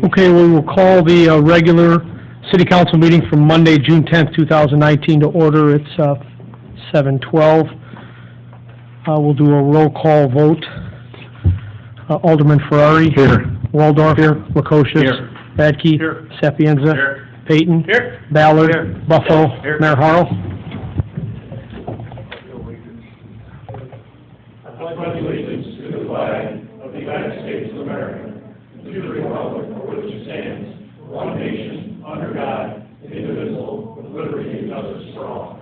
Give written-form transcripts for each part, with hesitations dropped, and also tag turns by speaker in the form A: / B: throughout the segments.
A: Okay, we will call the regular City Council meeting from Monday, June 10th, 2019 to order. It's 7:12. We'll do a roll call vote. Alderman Ferrari. Here. Waldorf. Here. Lukosius. Here. Radke. Here. Sapienza. Here. Payton. Here. Ballard. Here. Buffalo. Here. Mayor Harrell.
B: I pledge allegiance to the flag of the United States of America, and to the republic for which it stands, one nation, under God, indivisible, with liberty and justice for all.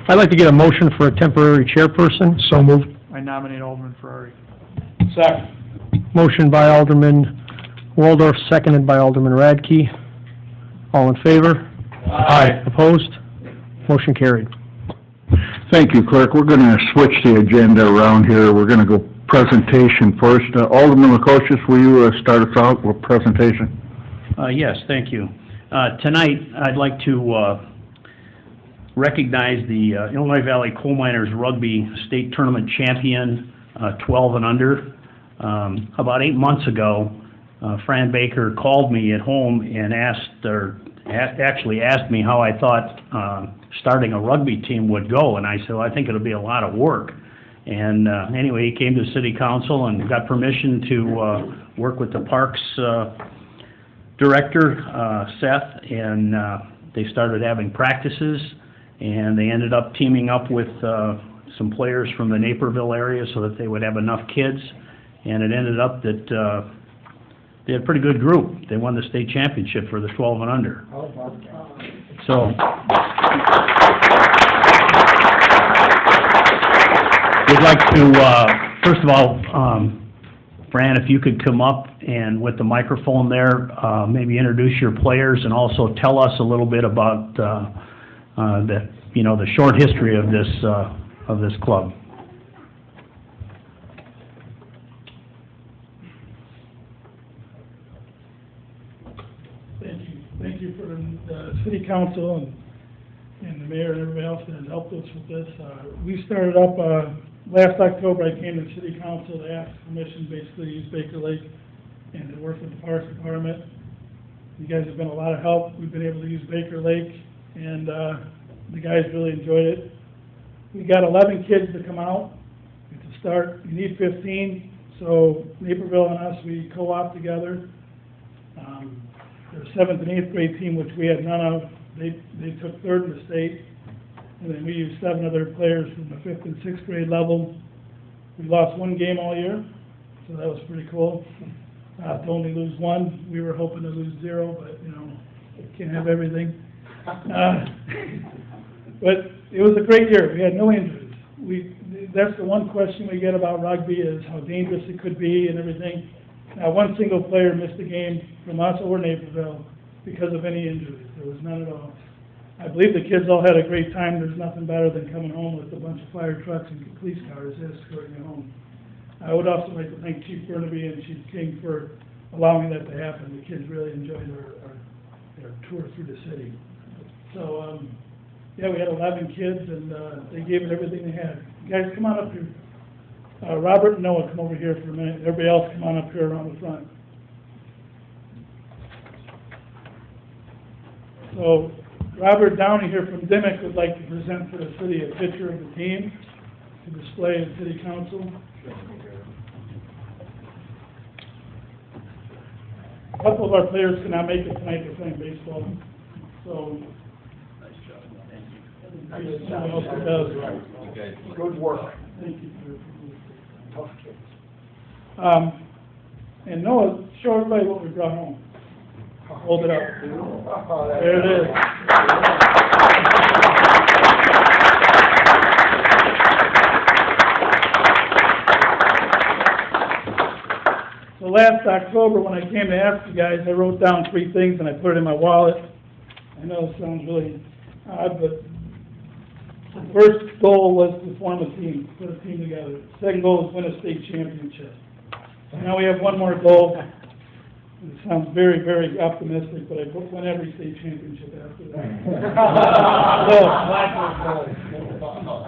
A: I'd like to get a motion for a temporary chairperson. So moved.
C: I nominate Alderman Ferrari.
B: Second.
A: Motion by Alderman Waldorf, seconded by Alderman Radke. All in favor?
B: Aye.
A: Opposed? Motion carried.
D: Thank you, Clerk. We're going to switch the agenda around here. We're going to go presentation first. Alderman Lukosius, will you start us out with presentation?
E: Yes, thank you. Tonight, I'd like to recognize the Illinois Valley Coal Miners Rugby State Tournament champion, 12 and under. About 8 months ago, Fran Baker called me at home and actually asked me how I thought starting a rugby team would go, and I said, well, I think it'll be a lot of work. And anyway, he came to City Council and got permission to work with the Parks director, Seth, and they started having practices, and they ended up teaming up with some players from the Naperville area so that they would have enough kids, and it ended up that they had a pretty good group. They won the state championship for the 12 and under. So we'd like to, first of all, Fran, if you could come up and with the microphone there, maybe introduce your players and also tell us a little bit about the short history of this club.
C: Thank you for the City Council and the mayor and everybody else that has helped us with this. We started up last October. I came to City Council to ask permission basically to use Baker Lake and to work with the Parks Department. You guys have been a lot of help. We've been able to use Baker Lake, and the guys really enjoyed it. We got 11 kids to come out. To start, you need 15, so Naperville and us, we co-op together. Their 7th and 8th grade team, which we had none of, they took 3rd in the state, and then we used 7 other players from the 5th and 6th grade level. We lost 1 game all year, so that was pretty cool. To only lose 1, we were hoping to lose 0, but can't have everything. But it was a great year. We had no injuries. That's the one question we get about rugby is how dangerous it could be and everything. Now, 1 single player missed a game from us or Naperville because of any injuries. There was none at all. I believe the kids all had a great time. There's nothing better than coming home with a bunch of fire trucks and police cars escorting you home. I would also like to thank Chief Burnaby and Chief King for allowing that to happen. The kids really enjoyed their tour through the city. So, yeah, we had 11 kids, and they gave it everything they had. You guys, come on up here. Robert and Noah, come over here for a minute. Everybody else, come on up here around the front. So, Robert Downey here from Dimick would like to present for the city a picture of the team to display in City Council. A couple of our players cannot make it tonight. They're playing baseball. So, nice job. Else that does.
B: Good work.
C: Thank you for tough kids. And Noah, show everybody what we brought home. Hold it up. There it is. So last October, when I came to ask you guys, I wrote down 3 things and I put it in my wallet. I know it sounds really odd, but the first goal was to form a team, put a team together. The second goal was win a state championship. So now we have one more goal. It sounds very, very optimistic, but I put win every state championship after that.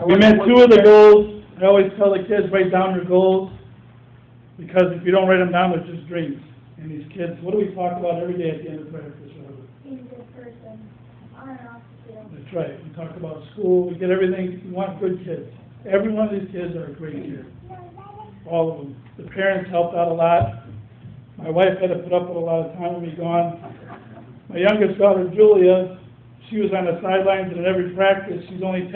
C: We met two of the goals. I always tell the kids, write down your goals, because if you don't write them down, they're just dreams. And these kids, what do we talk about every day at the end of practice, Robert?
F: Being a good person, on and off the field.
C: That's right. We talk about school, we get everything, we want good kids. Every one of these kids are a great kid. All of them. The parents helped out a lot. My wife had to put up with a lot of time with me gone. My youngest daughter, Julia, she was on the sidelines and in every practice. She's only 10,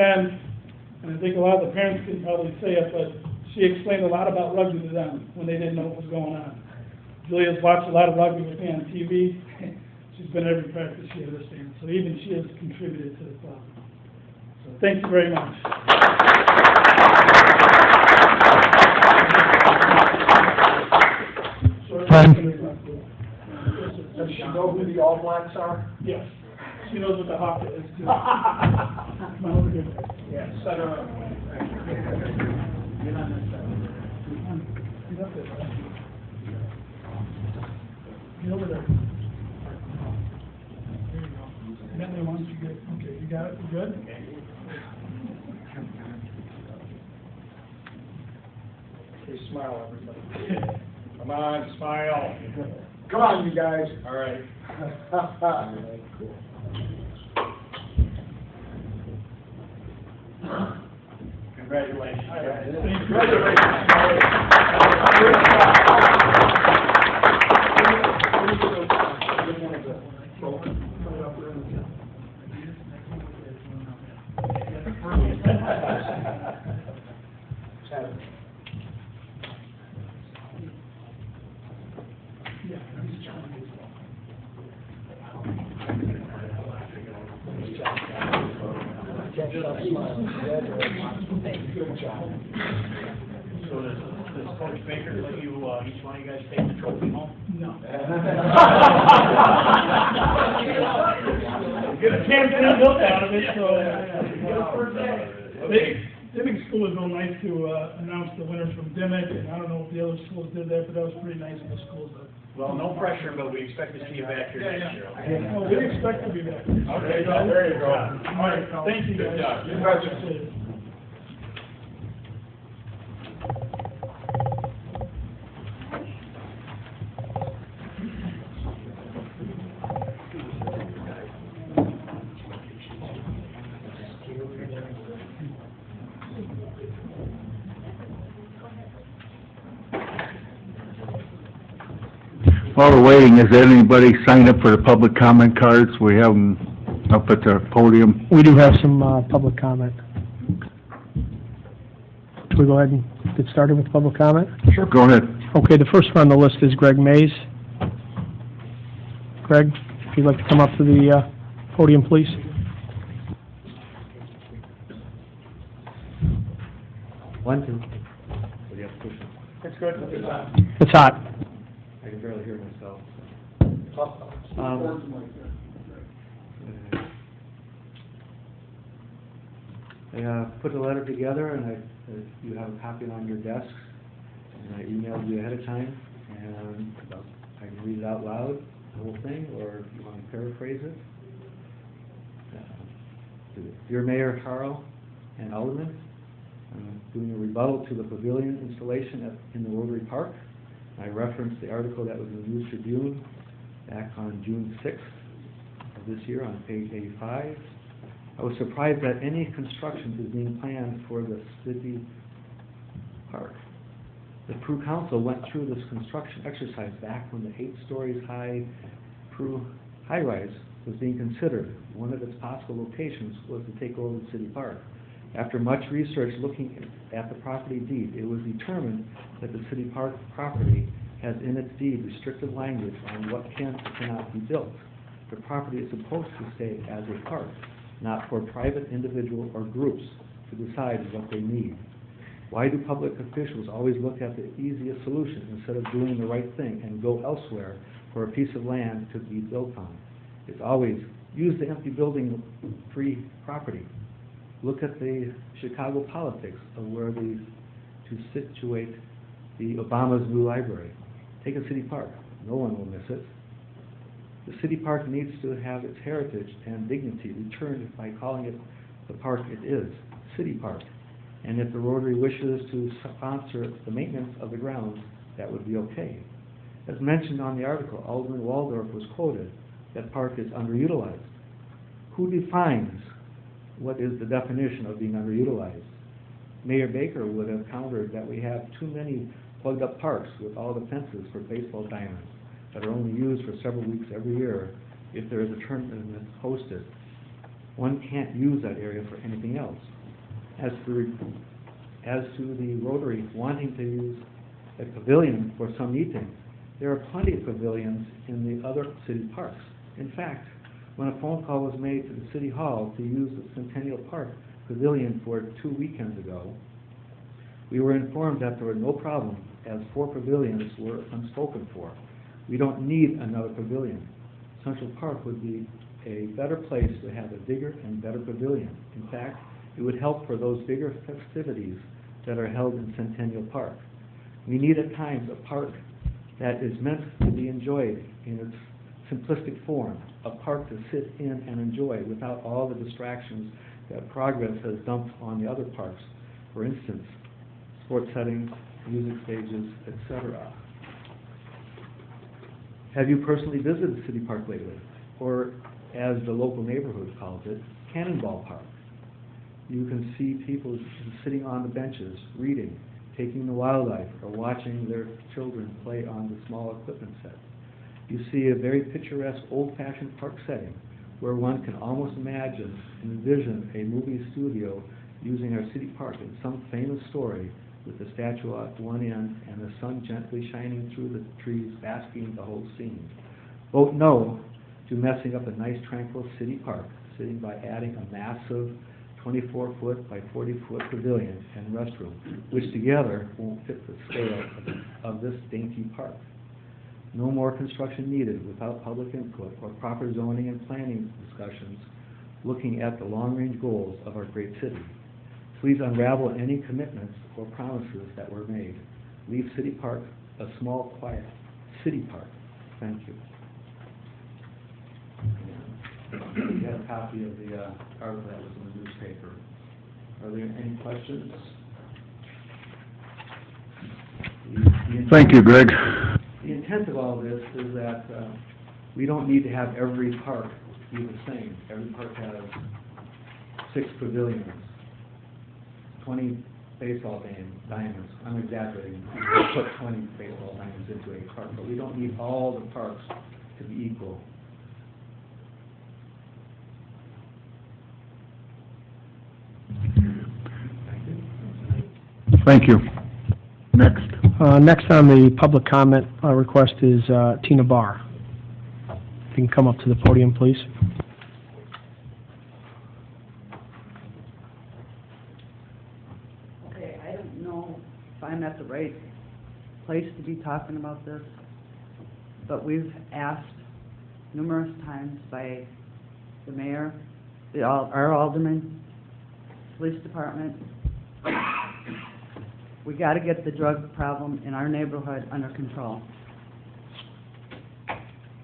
C: and I think a lot of the parents can probably say it, but she explained a lot about rugby to them when they didn't know what was going on. Julia's watched a lot of rugby with me on TV. She's been at every practice, she understands. So even she has contributed to the club. So thank you very much.
B: Does she know who the All Blacks are?
C: Yes. She knows what the hawk is, too. Come on over here.
B: Yeah, set her up.
C: Get on this side. Get up there. Get over there. There you go. Bentley, why don't you get, okay, you got it, you good?
B: Okay, smile, everybody. Come on, smile. Come on, you guys. All right. Cool. Congratulations. Good job.
E: So does Coach Baker let you, each one of you guys take the trophy home?
C: No. Get a chance to built out of it, so. Dimick School is real nice to announce the winners from Dimick, and I don't know if the other schools did that, but that was pretty nice of the schools.
E: Well, no pressure, but we expect to see you back here next year. Okay?
C: No, we expect to be back.
B: Okay, there you go.
C: All right, thank you, guys.
B: Good job. You
C: Appreciate it.
D: While we're waiting, has anybody signed up for the public comment cards? We have them up at the podium.
A: We do have some public comment. Should we go ahead and get started with public comment?
D: Sure. Go ahead.
A: Okay, the first one on the list is Greg Mays. Greg, if you'd like to come up to the podium, please.
G: One, two.
B: It's good.
A: It's hot.
G: I can barely hear myself. I put a letter together, and you have a copy on your desks, and I emailed you ahead of time, and I can read it out loud, the whole thing, or if you want to paraphrase it. Dear Mayor Carl and Alderman, I'm doing a rebuttal to the pavilion installation in the Rotary Park. I referenced the article that was in the News Tribune back on June 6th of this year on page 85. I was surprised that any construction is being planned for the city park. The Peru Council went through this construction exercise back when the 8 stories high Peru high-rise was being considered. One of its possible locations was to take over the city park. After much research looking at the property deed, it was determined that the city park property has in its deed restrictive language on what can and cannot be built. The property is supposed to stay as a park, not for private individual or groups to decide what they need. Why do public officials always look at the easiest solution instead of doing the right thing and go elsewhere for a piece of land to be built on? It's always use the empty building-free property. Look at the Chicago politics of where to situate the Obama's new library. Take a city park. No one will miss it. The city park needs to have its heritage and dignity returned by calling it the park it is, City Park. And if the Rotary wishes to sponsor the maintenance of the grounds, that would be okay. As mentioned on the article, Alderman Waldorf was quoted, that park is underutilized. Who defines what is the definition of being underutilized? Mayor Baker would have countered that we have too many plugged up parks with all the fences for baseball diamonds that are only used for several weeks every year if there is a tournament hosted. One can't use that area for anything else. As to the Rotary wanting to use a pavilion for some meeting, there are plenty of pavilions in the other city parks. In fact, when a phone call was made to the City Hall to use the Centennial Park Pavilion for 2 weekends ago, we were informed that there were no problem as 4 pavilions were unspoken for. We don't need another pavilion. Central Park would be a better place to have a bigger and better pavilion. In fact, it would help for those bigger festivities that are held in Centennial Park. We need at times a park that is meant to be enjoyed in its simplistic form, a park to sit in and enjoy without all the distractions that progress has dumped on the other parks. For instance, sports settings, music stages, etc. Have you personally visited the city park lately? Or, as the local neighborhood calls it, Cannonball Park. You can see people sitting on the benches, reading, taking the wildlife, or watching their children play on the small equipment set. You see a very picturesque, old-fashioned park setting where one can almost imagine and envision a movie studio using our city park in some famous story with the statue at one end and the sun gently shining through the trees, basking the whole scene. Vote no to messing up a nice, tranquil city park, sitting by adding a massive 24-foot by 40-foot pavilion and restroom, which together won't fit the scale of this dainty park. No more construction needed without public input or proper zoning and planning discussions looking at the long-range goals of our great city. Please unravel any commitments or promises that were made. Leave City Park a small, quiet city park. Thank you. You have a copy of the article that was in the newspaper. Are there any questions?
D: Thank you, Greg.
G: The intent of all this is that we don't need to have every park be the same. Every park has 6 pavilions, 20 baseball diamonds. I'm exaggerating. We put 20 baseball diamonds into a park, but we don't need all the parks to be equal.
D: Thank you. Next.
A: Next on the public comment request is Tina Barr. If you can come up to the podium, please.
H: Okay, I don't know if I'm at the right place to be talking about this, but we've asked numerous times by the mayor, our alderman, police department, we got to get the drug problem in our neighborhood under control.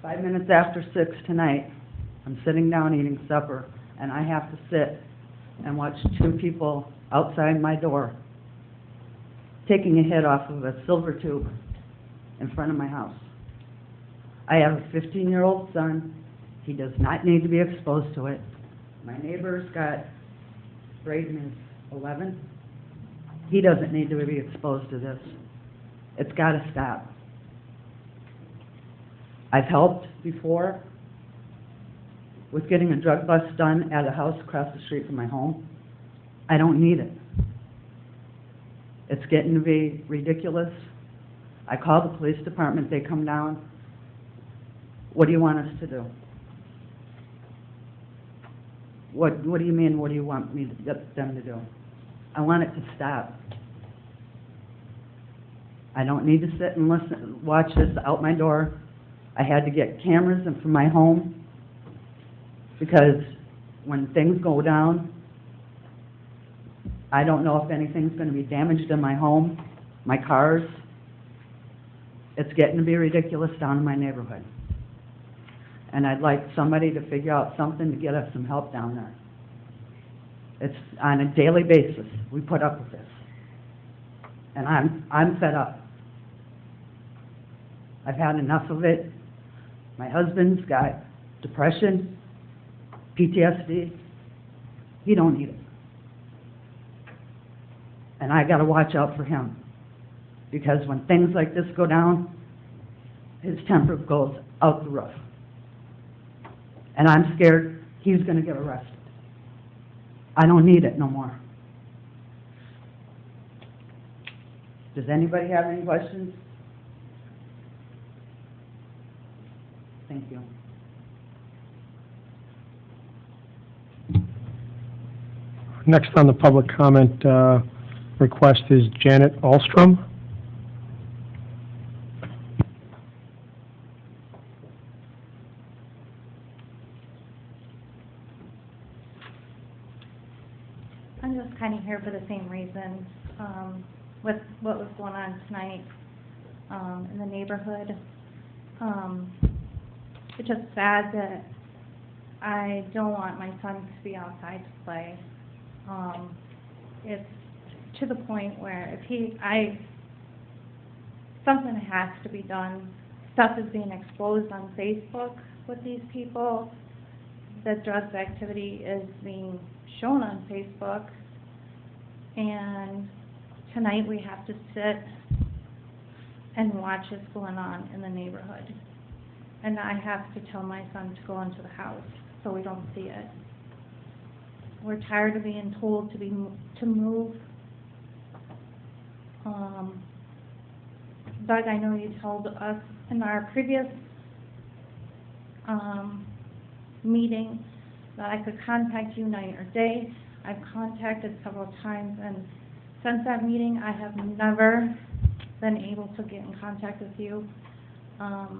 H: 5 minutes after 6 tonight, I'm sitting down eating supper, and I have to sit and watch 2 people outside my door taking a hit off of a silver tube in front of my house. I have a 15-year-old son. He does not need to be exposed to it. My neighbor's got Braden is 11. He doesn't need to be exposed to this. It's got to stop. I've helped before with getting a drug bust done at a house across the street from my home. I don't need it. It's getting to be ridiculous. I call the police department, they come down. What do you want us to do? What do you mean, what do you want me to get them to do? I want it to stop. I don't need to sit and listen, watch this out my door. I had to get cameras in from my home because when things go down, I don't know if anything's going to be damaged in my home, my cars. It's getting to be ridiculous down in my neighborhood. and I'd like somebody to figure out something to get us some help down there. It's on a daily basis, we put up with this. And I'm fed up. I've had enough of it. My husband's got depression, PTSD. He don't need it. And I gotta watch out for him. Because when things like this go down, his temper goes out the roof. And I'm scared he's gonna get arrested. I don't need it no more. Does anybody have any questions? Thank you.
A: Next on the public comment request is Janet Alstrom.
F: I'm just kind of here for the same reasons, with what was going on tonight, in the neighborhood. It's just sad that I don't want my son to be outside to play. It's to the point where if something has to be done. Stuff is being exposed on Facebook with these people. The drugs activity is being shown on Facebook. And tonight we have to sit and watch what's going on in the neighborhood. And I have to tell my son to go into the house so we don't see it. We're tired of being told to move. Doug, I know you told us in our previous meeting that I could contact you night or day. I've contacted several times, and since that meeting, I have never been able to get in contact with you.
B: Well,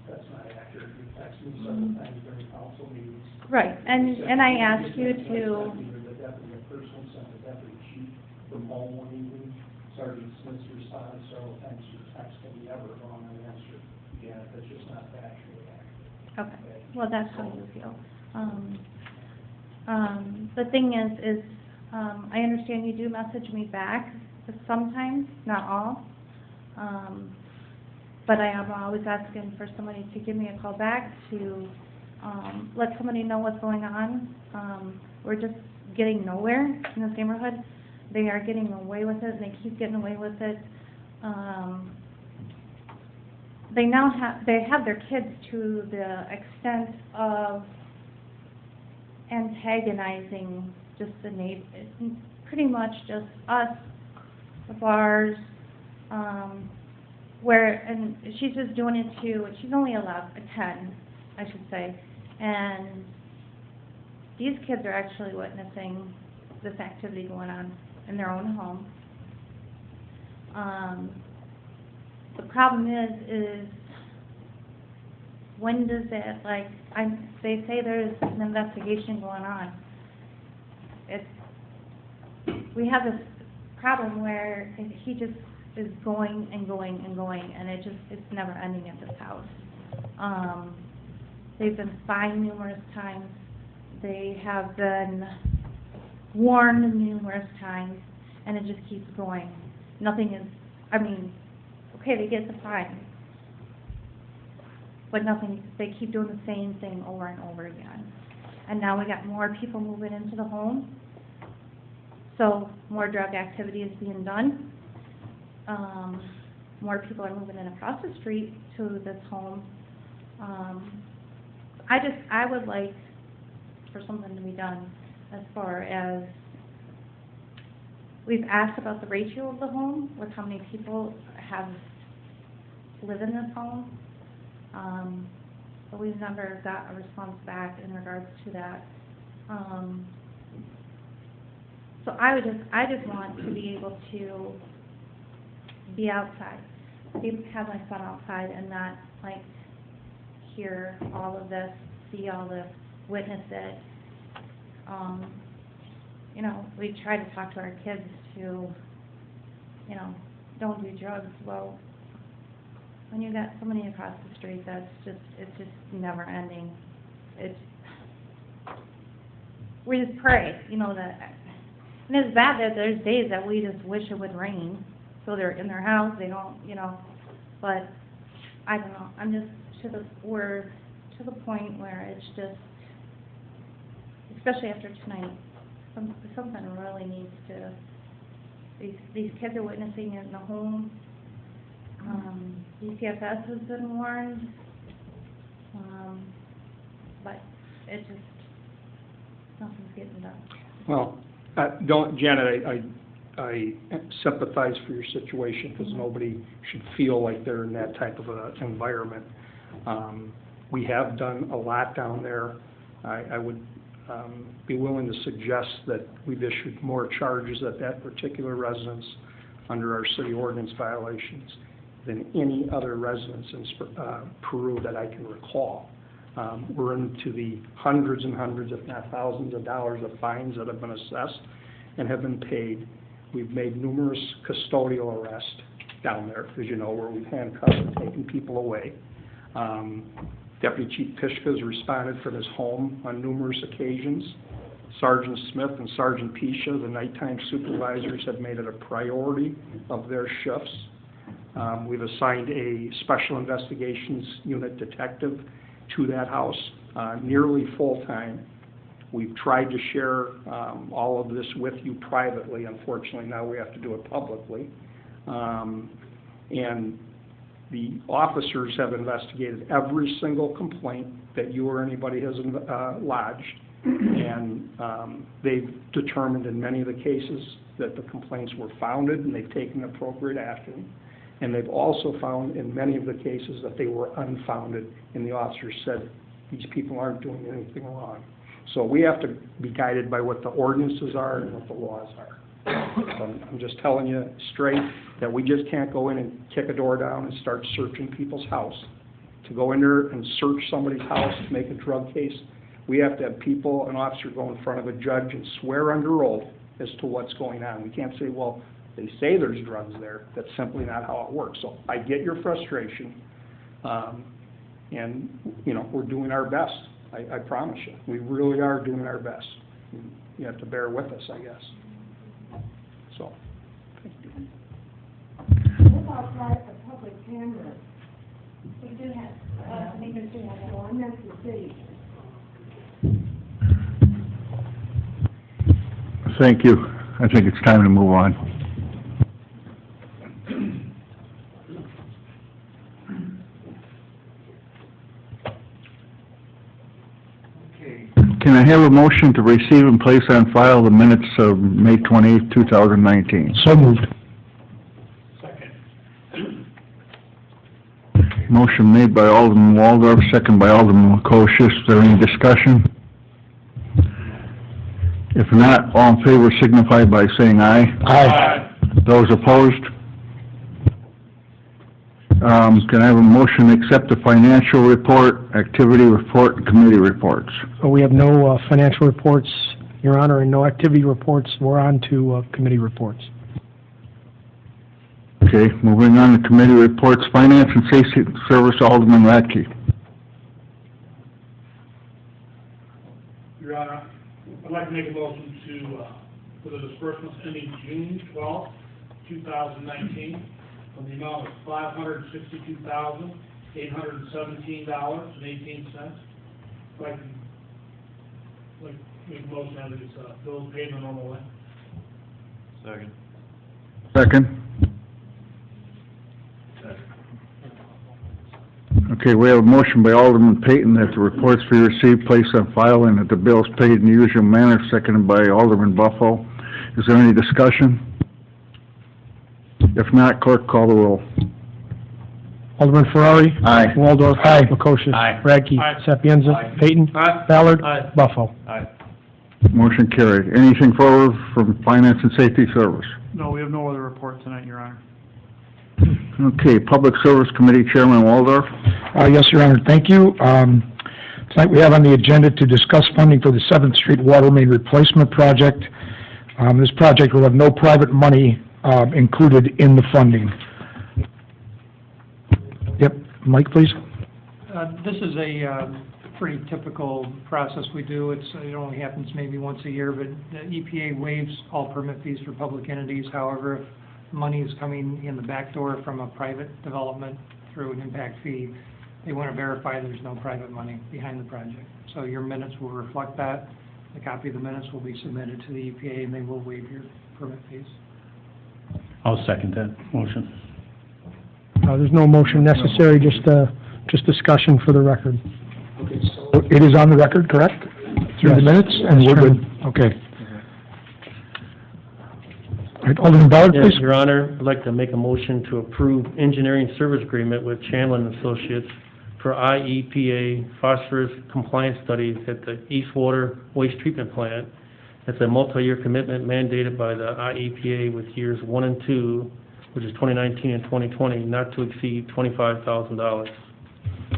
B: that's not accurate. You texted me several times during council meetings.
F: Right, and I asked you to,
B: The deputy, a person sent the deputy chief from home one evening. Sergeant Smith's responded several times to the text that he ever wrong an answer. Yeah, that's just not factually accurate.
F: okay, well, that's how you feel. The thing is, I understand you do message me back sometimes, not all. But I am always asking for somebody to give me a call back to let somebody know what's going on. We're just getting nowhere in this neighborhood. They are getting away with it, and they keep getting away with it. They have their kids to the extent of antagonizing just the neighbor, pretty much just us, the bars, and she's just doing it she's only allowed 10, I should say, and these kids are actually witnessing this activity going on in their own home. The problem is when does it, they say there's an investigation going on. We have this problem where he just is going and going and going, and it's never ending at this house. They've been fined numerous times. They have been warned numerous times, and it just keeps going. Nothing is, okay, they get the fine, but nothing, they keep doing the same thing over and over again. And now we got more people moving into the home, so more drug activity is being done. More people are moving in across the street to this home. I would like for something to be done as far as, we've asked about the ratio of the home, with how many people live in this home. But we've never got a response back in regards to that. So I just want to be able to be outside, have my son outside and not hear all of this, see all this, witness it. We try to talk to our kids to, don't do drugs. Well, when you got somebody across the street, it's just never ending. We just pray, you know, that, and it's bad that there's days that we just wish it would rain, so they're in their house, they don't, you know, but, I don't know, I'm just we're to the point where it's just, especially after tonight, something really needs to, these kids are witnessing it in the home. DCFS has been warned, but it just, nothing's getting done.
I: Well, Janet, I sympathize for your situation, because nobody should feel like they're in that type of an environment. We have done a lot down there. I would be willing to suggest that we've issued more charges at that particular residence under our city ordinance violations than any other residence in Peru that I can recall. We're into the hundreds and hundreds, if not thousands of dollars of fines that have been assessed and have been paid. We've made numerous custodial arrests down there, as you know, where we've handcuffed and taken people away. Deputy Chief Pishka has responded from his home on numerous occasions. Sergeant Smith and Sergeant Pisha, the nighttime supervisors, have made it a priority of their shifts. We've assigned a special investigations unit detective to that house, nearly full-time. We've tried to share all of this with you privately. Unfortunately, now we have to do it publicly. And the officers have investigated every single complaint that you or anybody has lodged, and they've determined in many of the cases that the complaints were founded, and they've taken appropriate action. And they've also found in many of the cases that they were unfounded, and the officers said, these people aren't doing anything wrong. So we have to be guided by what the ordinances are and what the laws are. So I'm just telling you straight that we just can't go in and kick a door down and start searching people's house. To go in there and search somebody's house to make a drug case, we have to have people, an officer, go in front of a judge and swear under oath as to what's going on. We can't say, well, they say there's drugs there. That's simply not how it works. So I get your frustration, and, you know, we're doing our best. I promise you. We really are doing our best. You have to bear with us, I guess. So, thank you.
J: What about private public cameras? We do have, neighbors do have one, that's the city.
D: Thank you. I think it's time to move on. Can I have a motion to receive and place on file the minutes of May 28th, 2019?
A: So moved.
D: Motion made by Alderman Waldorf, second by Alderman Lukosius. Is there any discussion? If not, all in favor signify by saying aye.
A: Aye.
D: Those opposed? Can I have a motion to accept the financial report, activity report, and committee reports?
A: We have no financial reports, Your Honor, and no activity reports. We're on to committee reports.
D: Okay, moving on to committee reports, Finance and Safety Service, Alderman Radke.
K: Your Honor, I'd like to make a motion to, for the disbursements ending June 12th, 2019, from the amount of $562,817.18. I'd like to make a motion that it's bills paid in the normal way.
G: Second.
D: Second. Okay, we have a motion by Alderman Payton that the reports be received, placed on file, and that the bills paid in the usual manner, seconded by Alderman Buffo. Is there any discussion? If not, clerk, call the roll.
A: Alderman Ferrari?
D: Aye.
A: Waldorf? Aye. Lukosius?
E: Aye.
A: Radke?
K: Aye.
A: Sapienza?
K: Aye.
A: Payton?
K: Aye.
A: Ballard?
K: Aye.
A: Buffo?
G: Aye.
D: Motion carried. Anything further from Finance and Safety Service?
K: No, we have no other report tonight, Your Honor.
D: Okay, Public Service Committee Chairman Waldorf.
L: Yes, Your Honor, thank you. Tonight we have on the agenda to discuss funding for the 7th Street Water Main Replacement Project. This project will have no private money included in the funding. The Mike, please.
M: This is a pretty typical process we do. It only happens maybe once a year, but the EPA waives all permit fees for public entities. However, if money is coming in the back door from a private development through an impact fee, they want to verify there's no private money behind the project. So your minutes will reflect that. A copy of the minutes will be submitted to the EPA, and they will waive your permit fees.
E: I'll second that motion.
A: There's no motion necessary, just discussion for the record.
L: Okay, so it is on the record, correct? Through the
A: Yes.
L: minutes, and we're good? Okay. All right, Alderman Ballard,
N: Yes,
L: please.
N: Your Honor, I'd like to make a motion to approve engineering service agreement with Chandler and Associates for IEPA phosphorus compliance studies at the Eastwater Waste Treatment Plant. It's a multi-year commitment mandated by the IEPA with years 1 and 2, which is 2019 and 2020, not to exceed $25,000.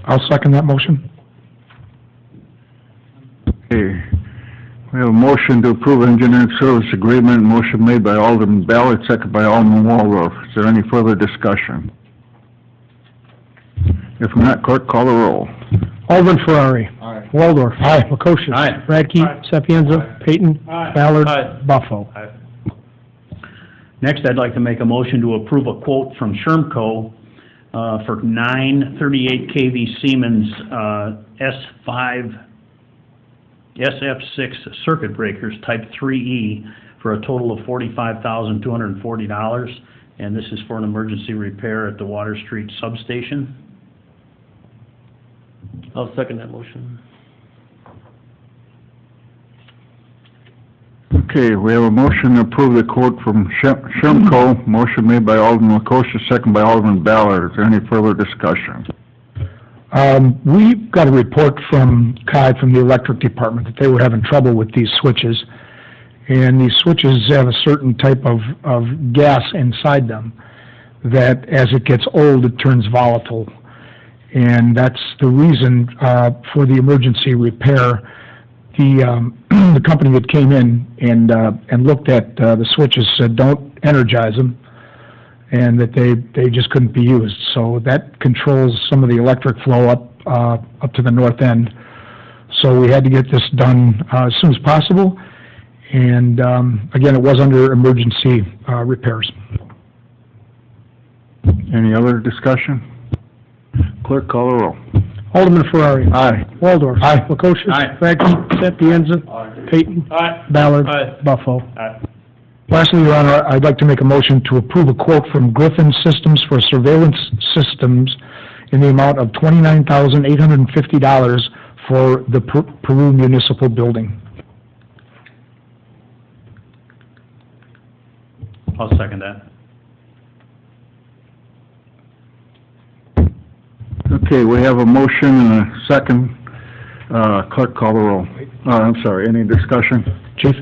L: I'll second that motion.
D: Okay, we have a motion to approve engineering service agreement, motion made by Alderman Ballard, second by Alderman Waldorf. Is there any further discussion? If not, clerk, call the roll.
A: Alderman Ferrari.
I: Aye.
A: Waldorf.
L: Aye.
A: Lukosius.
E: Aye.
A: Radke.
I: Aye.
A: Sapienza. Peyton.
K: Aye.
A: Ballard.
N: Aye.
A: Buffo.
E: Next, I'd like to make a motion to approve a quote from Shermco for 938 kV Siemens SF6 circuit breakers, type 3E, for a total of $45,240, and this is for an emergency repair at the Water Street substation.
N: I'll second that motion.
D: Okay, we have a motion to approve the quote from Shermco, motion made by Alderman Lukosius, second by Alderman Ballard. Is there any further discussion?
L: We got a report from Kai from the electric department that they were having trouble with these switches. And these switches have a certain type of gas inside them that as it gets old, it turns volatile. And that's the reason for the emergency repair. The company that came in and looked at the switches said don't energize them, and that they just couldn't be used. So that controls some of the electric flow up to the north end. So we had to get this done as soon as possible. And again, it was under emergency repairs.
D: Any other discussion? Clerk, call the roll.
A: Alderman Ferrari.
D: Aye.
A: Waldorf.
L: Aye.
A: Lukosius.
E: Aye.
A: Radke. Sapienza. Peyton.
I: Aye.
A: Ballard.
N: Aye.
A: Buffo.
L: Lastly, Your Honor, I'd like to make a motion to approve a quote from Griffin Systems for surveillance systems in the amount of $29,850 for the Peru Municipal Building.
E: I'll second that.
D: Okay, we have a motion and a second. Clerk, call the roll. I'm sorry, any discussion?
L: Chief?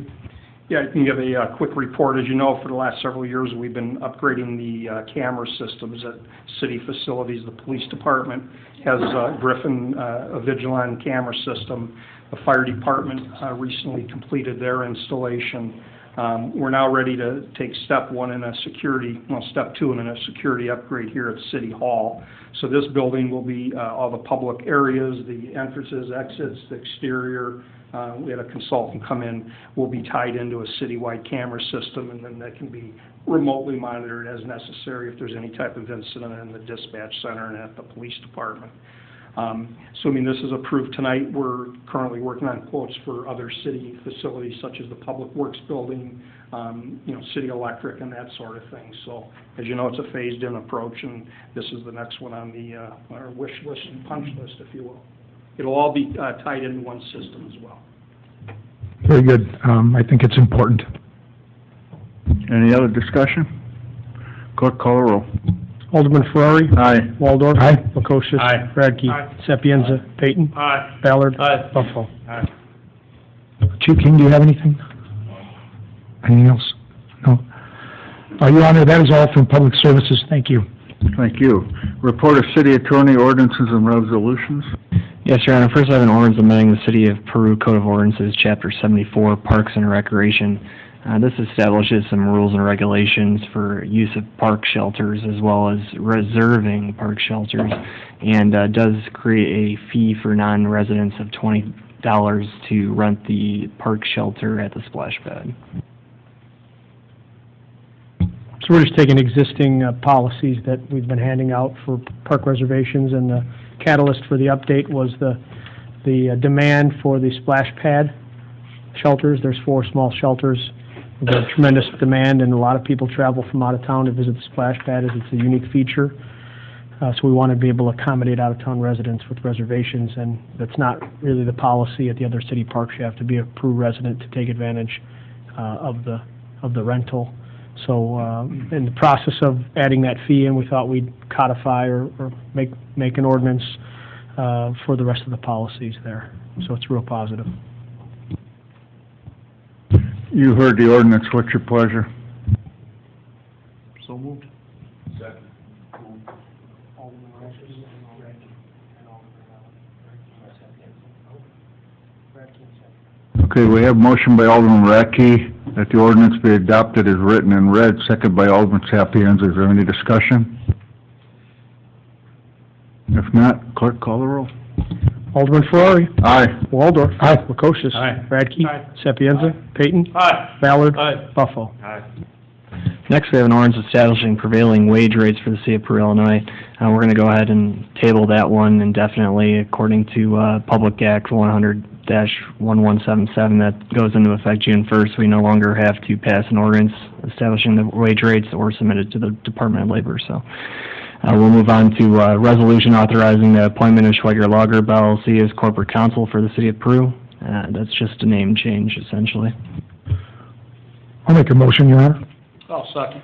I: Yeah, I can give a quick report. As you know, for the last several years, we've been upgrading the camera systems at city facilities. The police department has Griffin, a Vigilon camera system. The fire department recently completed their installation. We're now ready to take step two in a security upgrade here at City Hall. So this building will be all the public areas, the entrances, exits, the exterior. We had a consultant come in, will be tied into a citywide camera system, and then that can be remotely monitored as necessary if there's any type of incident in the dispatch center and at the police department. Assuming this is approved tonight, we're currently working on quotes for other city facilities such as the Public Works Building, City Electric and that sort of thing. So, as you know, it's a phased-in approach, and this is the next one on the our wish list and punch list, if you will. It'll all be tied into one system as well.
L: Very good. I think it's important.
D: Any other discussion? Clerk, call the roll.
A: Alderman Ferrari.
D: Aye.
A: Waldorf.
L: Aye.
A: Lukosius.
E: Aye.
A: Radke.
I: Aye.
A: Sapienza. Peyton.
I: Aye.
A: Ballard.
N: Aye.
A: Buffo.
L: Chief King, do you have anything? Anything else? No? Your Honor, that is all from Public Services. Thank you.
D: Thank you. Report of city attorney ordinances and resolutions.
O: Yes, Your Honor. First, I have an ordinance amending the City of Peru Code of Ordinances, Chapter 74, Parks and Recreation, This establishes some rules and regulations for use of park shelters as well as reserving park shelters, and does create a fee for non-residents of $20 to rent the park shelter at the splash pad.
A: So we're just taking existing policies that we've been handing out for park reservations, and the catalyst for the update was the demand for the splash pad shelters. There's 4 small shelters. There's a tremendous demand, and a lot of people travel from out of town to visit the splash pad as it's a unique feature. So we want to be able to accommodate out-of-town residents with reservations, and that's not really the policy at the other city parks. You have to be a Peru resident to take advantage of the rental. So in the process of adding that fee in, we thought we'd codify or make an ordinance for the rest of the policies there. So it's real positive.
D: You heard the ordinance, what's your pleasure?
I: So moved.
K: Second.
D: Okay, we have motion by Alderman Radke that the ordinance be adopted as written and read, second by Alderman Sapienza. Is there any discussion? If not, clerk, call the roll.
A: Alderman Ferrari.
D: Aye.
A: Waldorf. Aye. Lukosius.
E: Aye.
A: Radke.
I: Aye.
A: Sapienza. Payton.
K: Aye.
A: Ballard.
I: Aye.
A: Buffalo.
O: Next, we have an ordinance establishing prevailing wage rates for the city of Peru, Illinois. We're going to go ahead and table that one indefinitely according to Public Act 100-1177 that goes into effect June 1st. We no longer have to pass an ordinance establishing the wage rates or submit it to the Department of Labor. So we'll move on to resolution authorizing the appointment of Schweiger Lager LLC as corporate counsel for the city of Peru. That's just a name change, essentially.
L: I'll make a motion, Your Honor.
K: I'll second.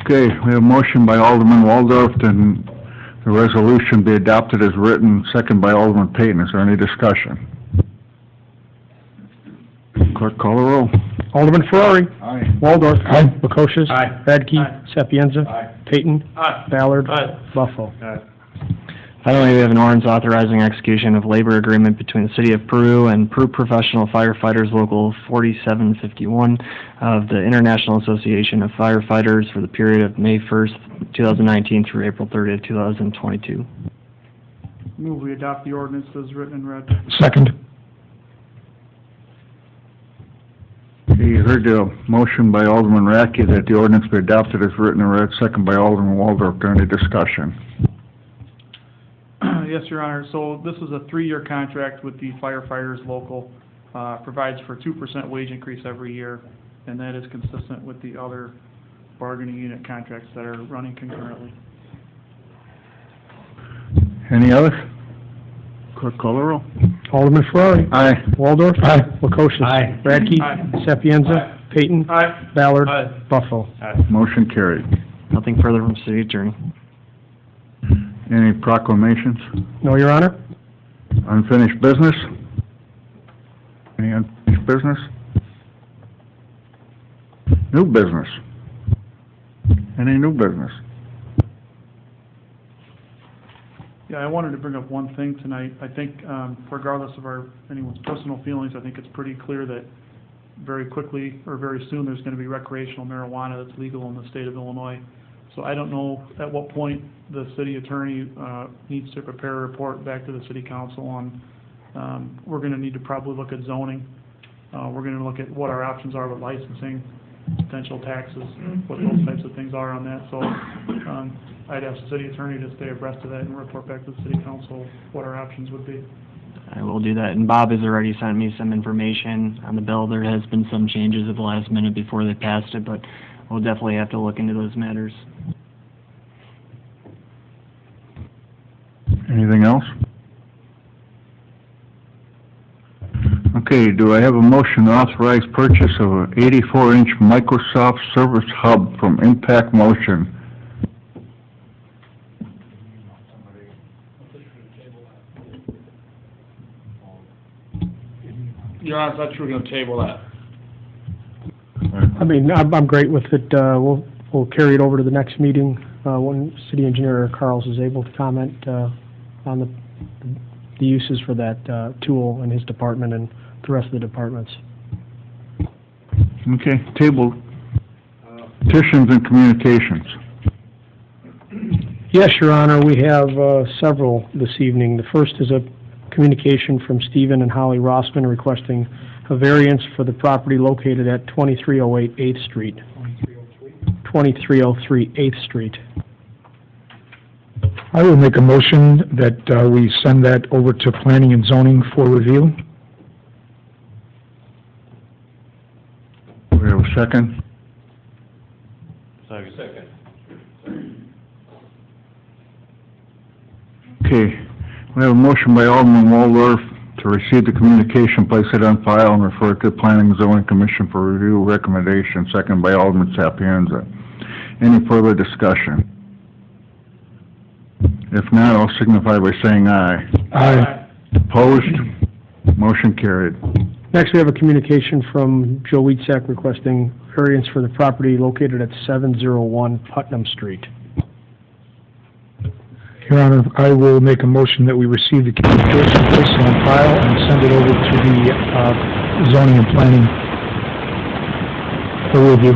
D: Okay, we have a motion by Alderman Waldorf and the resolution be adopted as written, second by Alderman Payton. Is there any discussion? Clerk, call the roll.
A: Alderman Ferrari.
D: Aye.
A: Waldorf.
L: Aye.
A: Lukosius.
E: Aye.
A: Radke.
I: Aye.
A: Sapienza.
K: Aye.
A: Payton.
K: Aye.
A: Ballard.
I: Aye.
A: Buffalo.
O: Finally, we have an ordinance authorizing execution of labor agreement between the City of Peru and Peru Professional Firefighters Local 4751 of the International Association of Firefighters for the period of May 1st, 2019 through April 30th, 2022.
I: Move we adopt the ordinance as written and read.
L: Second.
D: Okay, you heard the motion by Alderman Radke that the ordinance be adopted as written and read, second by Alderman Waldorf. Is there any discussion?
P: Yes, Your Honor. So this is a 3-year contract with the firefighters local, provides for 2% wage increase every year, and that is consistent with the other bargaining unit contracts that are running concurrently.
D: Any other? Clerk, call the roll.
A: Alderman Ferrari.
D: Aye.
A: Waldorf.
L: Aye.
A: Lukosius.
E: Aye.
A: Radke.
P: Aye.
A: Sapienza. Payton.
P: Aye.
A: Ballard.
P: Aye.
A: Buffalo.
D: Motion carried.
O: Nothing further from City Attorney.
D: Any proclamations?
A: No, Your Honor.
D: Unfinished business? Any unfinished business? New business? Any new business?
P: Yeah, I wanted to bring up one thing tonight. I think, regardless of anyone's personal feelings, I think it's pretty clear that very quickly or very soon there's going to be recreational marijuana that's legal in the state of Illinois. So I don't know at what point the city attorney needs to prepare a report back to the city council on, we're going to need to probably look at zoning. We're going to look at what our options are with licensing, potential taxes, what those types of things are on that. So I'd ask the city attorney to stay abreast of that and report back to the city council what our options would be.
O: I will do that. And Bob has already sent me some information on the bill. There has been some changes at the last minute before they passed it, but we'll definitely have to look into those matters.
D: Anything else? Okay, do I have a motion to authorize purchase of an 84-inch Microsoft Service Hub from Impact Motion?
K: Your Honor, I thought you were gonna table that.
A: I mean, I'm great with it. We'll carry it over to the next meeting when City Engineer Carls is able to comment on the uses for that tool in his department and the rest of the departments.
D: Okay, table, petitions and communications.
A: Yes, Your Honor, we have several this evening. The first is a communication from Stephen and Holly Rossman requesting a variance for the property located at 2308 8th Street. 2303 8th Street.
L: I will make a motion that we send that over to planning and zoning for review.
D: We have a second?
B: Second.
D: Okay, we have a motion by Alderman Waldorf to receive the communication, place it on file, and refer it to the Planning and Zoning Commission for review recommendation, second by Alderman Sapienza. Any further discussion? If not, I'll signify by saying aye.
L: Aye.
D: Opposed? Motion carried.
A: Next, we have a communication from Joe Weedsack requesting variance for the property located at 701 Putnam Street.
L: Your Honor, I will make a motion that we receive the communication, place it on file, and send it over to the zoning and planning for review.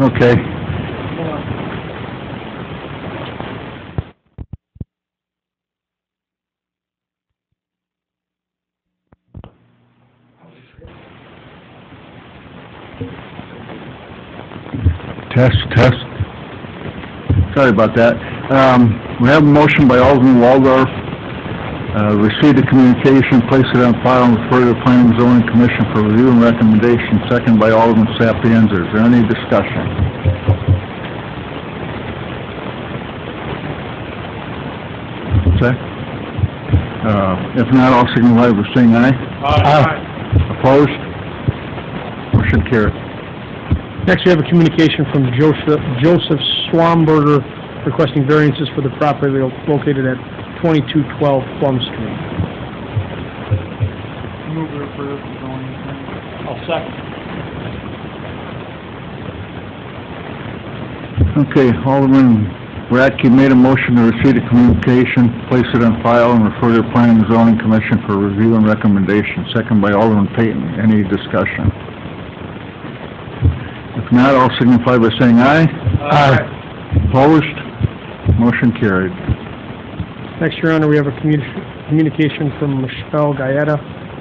D: Okay. Test. Sorry about that. We have a motion by Alderman Waldorf, receive the communication, place it on file, and refer to the Planning and Zoning Commission for review and recommendation, second by Alderman Sapienza. Is there any discussion? Okay. If not, I'll signify by saying aye.
K: Aye.
D: Opposed? Motion carried.
A: Next, we have a communication from Joseph Swamberger requesting variances for the property located at 2212 Plum Street.
P: Move to refer to zoning.
K: I'll second.
D: Okay, Alderman Radke made a motion to receive the communication, place it on file, and refer to the Planning and Zoning Commission for review and recommendation, second by Alderman Payton. Any discussion? If not, I'll signify by saying aye.
L: Aye.
D: Opposed? Motion carried.
A: Next, Your Honor, we have a communication from Michelle Gaeta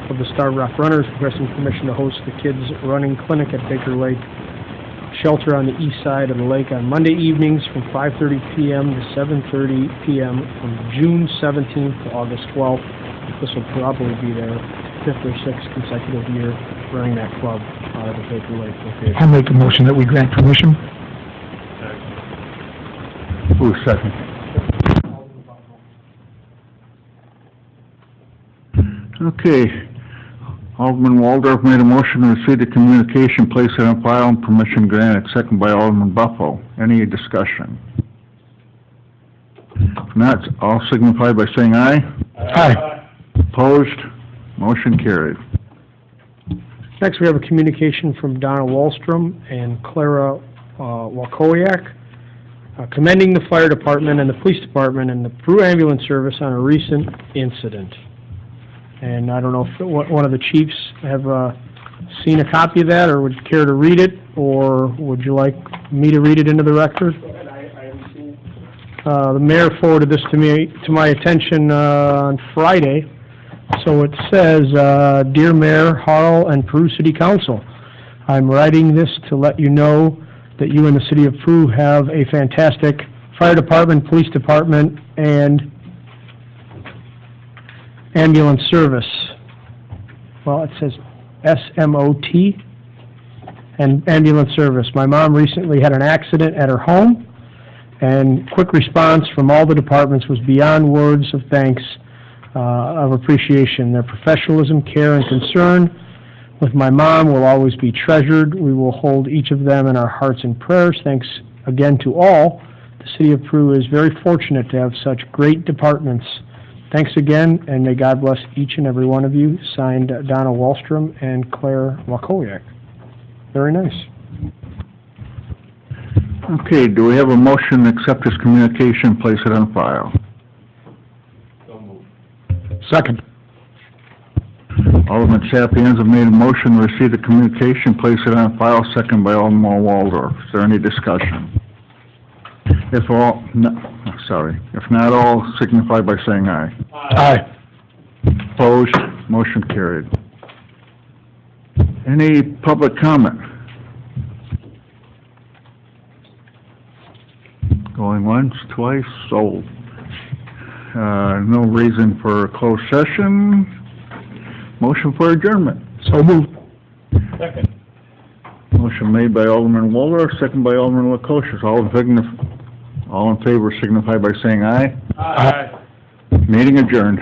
A: of the Star Rock Runners requesting permission to host the Kids Running Clinic at Baker Lake Shelter on the east side of the lake on Monday evenings from 5:30 p.m. to 7:30 p.m. from June 17th to August 12th. This will probably be their 5th or 6th consecutive year running that club out of the Baker Lake location.
L: I'll make a motion that we grant permission.
D: Who's second? Okay. Alderman Waldorf made a motion to receive the communication, place it on file, and permission granted, second by Alderman Buffo. Any discussion? If not, I'll signify by saying aye.
L: Aye.
D: Opposed? Motion carried.
A: Next, we have a communication from Donna Wallstrom and Clara Wakowiak commending the fire department and the police department and the Peru Ambulance Service on a recent incident. And I don't know if one of the chiefs have seen a copy of that, or would care to read it, or would you like me to read it into the record? The mayor forwarded this to my attention on Friday. So it says, Dear Mayor, Harl, and Peru City Council, I'm writing this to let you know that you and the city of Peru have a fantastic fire department, police department, and ambulance service. Well, it says SMOT and ambulance service. My mom recently had an accident at her home, and quick response from all the departments was beyond words of thanks, of appreciation. Their professionalism, care, and concern with my mom will always be treasured. We will hold each of them in our hearts and prayers. Thanks again to all. The the city of Peru is very fortunate to have such great departments. Thanks again, and may God bless each and every one of you. Signed, Donna Wallstrom and Claire Wakowiak. Very nice.
D: Okay, do we have a motion to accept this communication, place it on file?
L: Second.
D: Alderman Sapienza made a motion to receive the communication, place it on file, second by Alderman Waldorf. Is there any discussion? If not all, signify by saying aye.
L: Aye.
D: Opposed, motion carried. Any public comment? Going once, twice, sold. No reason for a closed session. Motion for adjournment.
L: So moved.
K: Second.
D: Motion made by Alderman Waldorf, second by Alderman Lukosius. All in favor signify by saying aye.
K: Aye.
D: Meeting adjourned.